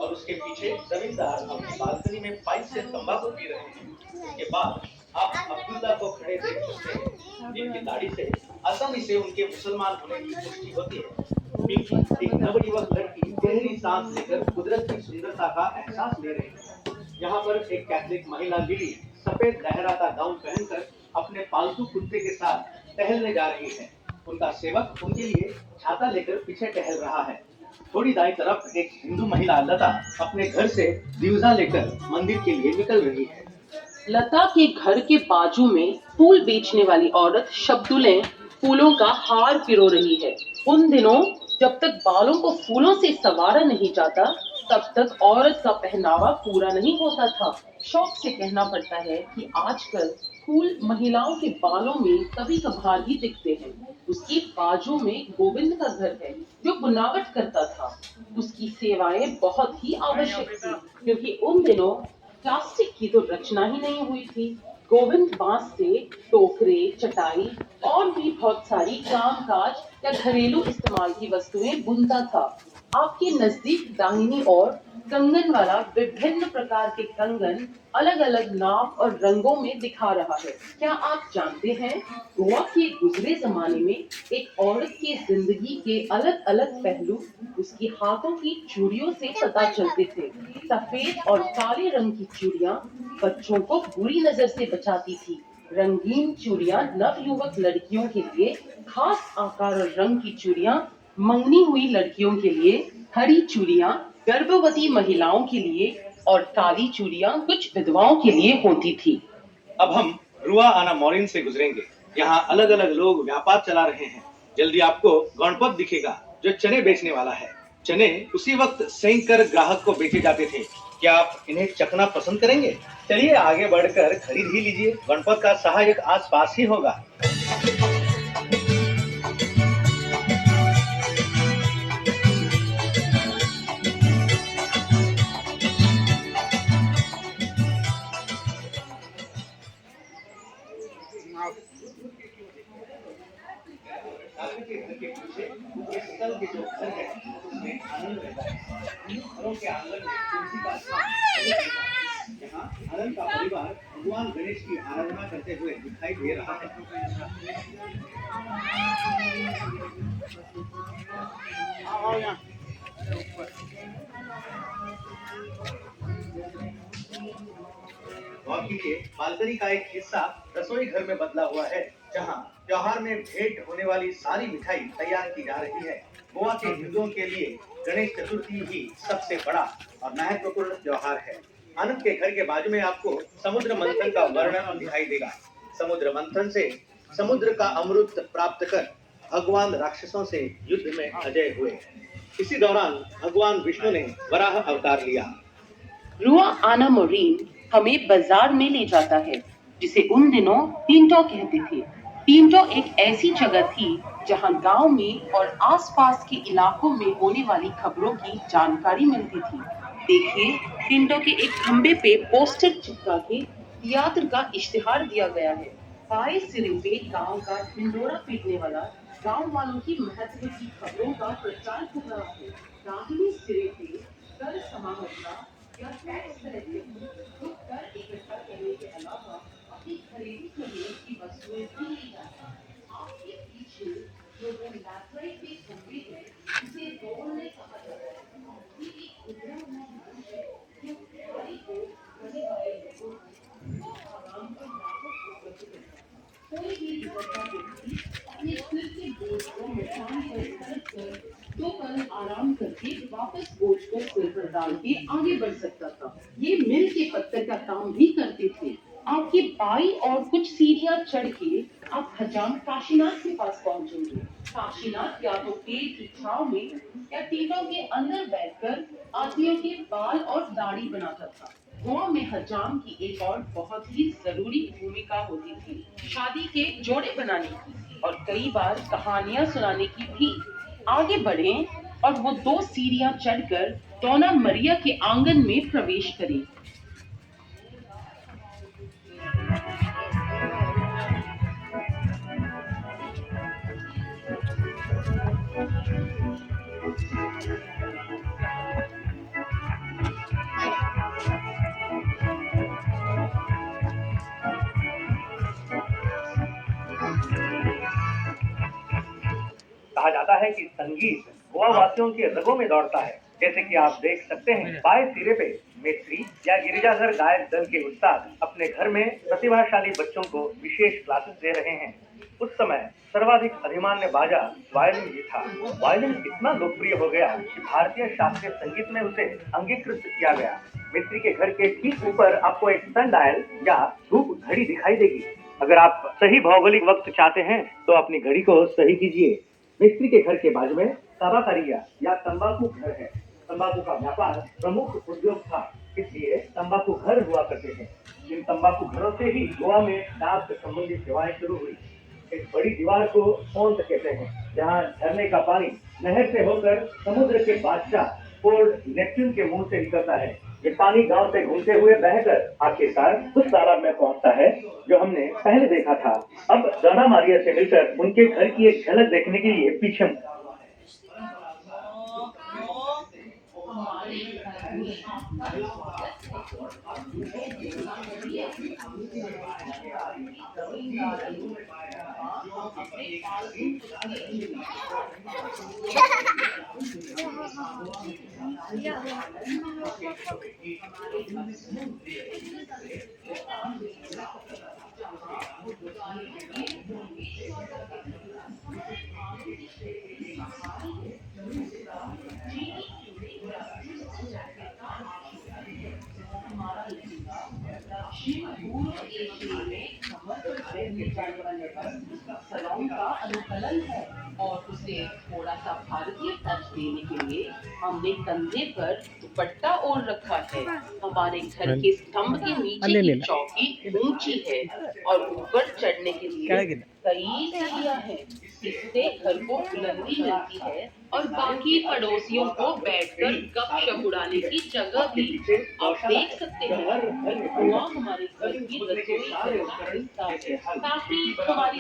और उसके पीछे जमींदार अपनी बालकनी में पाइप से तंबाकू पी रहे हैं। उसके बाद आप अब्दुल्ला को खड़े देख सकते हैं, जिनकी दाढ़ी से आसानी से उनके मुसलमान होने की पुष्टि होती है। पिंकी, एक नवयुवक लड़की, गहरी सांस लेकर कुदरत की सुंदरता का एहसास ले रही है। यहाँ पर एक कैथलिक महिला लिली सफेद लहराता गाउन पहनकर अपने पालतू कुत्ते के साथ टहलने जा रही है। उनका सेवक उनके लिए छाता लेकर पीछे टहल रहा है। थोड़ी दाई तरफ एक हिंदू महिला लता अपने घर से दिवजा लेकर मंदिर के लिए निकल रही है। लता के घर के बाजू में फूल बेचने वाली औरत शब्दुलें फूलों का हार पिरो रही है। उन दिनों जब तक बालों को फूलों से संवारा नहीं जाता, तब तक औरत का पहनावा पूरा नहीं होता था। शौक से कहना पड़ता है कि आजकल फूल महिलाओं के बालों में कभी कभार ही दिखते हैं। उसके बाजू में गोविंद का घर है, जो बुनावट करता था। उसकी सेवाएं बहुत ही आवश्यक थी, क्योंकि उन दिनों प्लास्टिक की तो रचना ही नहीं हुई थी। गोविंद बांस से टोकरे, चटाई और भी बहुत सारी कामकाज या घरेलू इस्तेमाल की वस्तुएं बुनता था। आपके नजदीक दाहिनी ओर कंगन वाला विभिन्न प्रकार के कंगन अलग अलग नाप और रंगों में दिखा रहा है। क्या आप जानते हैं, गोवा के गुजरे जमाने में एक औरत की जिंदगी के अलग अलग पहलू उसकी हाथों की चूड़ियों से पता चलते थे। सफेद और काले रंग की चूड़ियां बच्चों को बुरी नजर से बचाती थी। रंगीन चूड़ियां नवयुवक लड़कियों के लिए, खास आकार और रंग की चूड़ियां मंगनी हुई लड़कियों के लिए, हरी चूड़ियां गर्भवती महिलाओं के लिए और काली चूड़ियां कुछ विधवाओं के लिए होती थी। अब हम रुआ आना मोरिन से गुजरेंगे। यहाँ अलग अलग लोग व्यापार चला रहे हैं। जल्दी आपको गणपत दिखेगा, जो चने बेचने वाला है। चने उसी वक्त सेंक कर ग्राहक को बेचे जाते थे। क्या आप इन्हें चखना पसंद करेंगे? चलिए आगे बढ़कर खरीद ही लीजिए। गणपत का सहायक आसपास ही होगा। के घर के पीछे इस स्थल के जो घर है, उसमें आनंद रहता है। घरों के आंगन में तुलसी का स्थान। यहाँ आनंद का परिवार भगवान गणेश की आराधना करते हुए दिखाई दे रहा है। और कीजिए, बालकनी का एक हिस्सा रसोई घर में बदला हुआ है, जहाँ त्योहार में भेंट होने वाली सारी मिठाई तैयार की जा रही है। गोवा के हिंदुओं के लिए गणेश चतुर्थी ही सबसे बड़ा और महत्वपूर्ण त्योहार है। आनंद के घर के बाजू में आपको समुद्र मंथन का वर्णन दिखाई देगा। समुद्र मंथन से समुद्र का अमृत प्राप्त कर भगवान राक्षसों से युद्ध में अजय हुए। इसी दौरान भगवान विष्णु ने वराह अवतार लिया। रुआ आना मोरीन हमें बाजार में ले जाता है, जिसे उन दिनों टिंटो कहते थे। टिंटो एक ऐसी जगह थी जहां गांव में और आसपास के इलाकों में होने वाली खबरों की जानकारी मिलती थी। देखिए, टिंटो के एक खंबे पे पोस्टर चिपका के थिएटर का इश्तिहार दिया गया है। बाएं सिरे पे गांव का ढिंडोरा पीटने वाला गांव वालों की महत्व की खबरों का प्रचार कर रहा है। दाहिने सिरे पे कर समाहर्ता या टैक्स कलेक्टर जो कर इकट्ठा करने के अलावा अपनी खरीदी जरूरत की वस्तुएं भी ली जाती हैं। आपके पीछे जो वो लैटराइट के खंबे है, उसे रोल ने कहा जाता है। ये एक उभरा हुआ मंच है, जो खिलाड़ी को करने वाले लोगों को आराम और राहत उपलब्ध करता है। कोई भी गुजरता व्यक्ति अपने सिर के बोझ को मचान पर खर्च कर 2 पल आराम करके वापस बोझ को सिर पर डाल के आगे बढ़ सकता था। ये मिल के पत्थर का काम भी करते थे। आपकी बाई और कुछ सीढ़ियां चढ़ के आप हजाम काशीनाथ के पास पहुंचेंगे। काशीनाथ या तो पेड़ की छाव में या टीलों के अंदर बैठकर आदमियों के बाल और दाढ़ी बनाता था। गोवा में हजाम की एक और बहुत ही जरूरी भूमिका होती थी, शादी के जोड़े बनाने की और कई बार कहानियां सुनाने की भी। आगे बढ़ें और वो 2 सीढ़ियां चढ़कर डोना मरिया के आंगन में प्रवेश करें। कहा जाता है कि संगीत गोवा वासियों के रगों में दौड़ता है। जैसे कि आप देख सकते हैं, बाएं सिरे पे मिस्त्री या गिरिजाघर गायक दल के उस्ताद अपने घर में प्रतिभाशाली बच्चों को विशेष क्लासेस दे रहे हैं। उस समय सर्वाधिक अधिमान्य बाजा वायलिन ही था। वायलिन इतना लोकप्रिय हो गया कि भारतीय शास्त्रीय संगीत में उसे अंगीकृत किया गया। मिस्त्री के घर के ठीक ऊपर आपको एक सनडायल या धूप घड़ी दिखाई देगी। अगर आप सही भौगोलिक वक्त चाहते हैं तो अपनी घड़ी को सही कीजिए। मिस्त्री के घर के बाजू में ताबाकारिया या तंबाकू घर है। तंबाकू का व्यापार प्रमुख उद्योग था, इसलिए तंबाकू घर हुआ करते थे। इन तंबाकू घरों से ही गोवा में डाक संबंधी सेवाएं शुरू हुई। इस बड़ी दीवार को फोंट कहते हैं, जहाँ झरने का पानी नहर से होकर समुद्र के बादशाह पोर्ट नेपच्यून के मुंह से निकलता है। ये पानी गांव से घूमते हुए बहकर आखिरकार उस तालाब में पहुंचता है जो हमने पहले देखा था। अब दाना मारिया से मिलकर उनके घर की एक झलक देखने के लिए पीछे सलों का अनुकलन है और उसे थोड़ा सा भारतीय टच देने के लिए हमने कंधे पर दुपट्टा ओढ़ रखा है। हमारे घर के स्तंभ के नीचे की चौकी ऊंची है और ऊपर चढ़ने के लिए कई सीढ़ियां हैं। इससे घर को बुलंदी मिलती है और बाकी पड़ोसियों को बैठकर गपशप उड़ाने की जगह भी। आप देख सकते हैं कि कुआं हमारे घर की रसोई का हिस्सा है, ताकि हमारी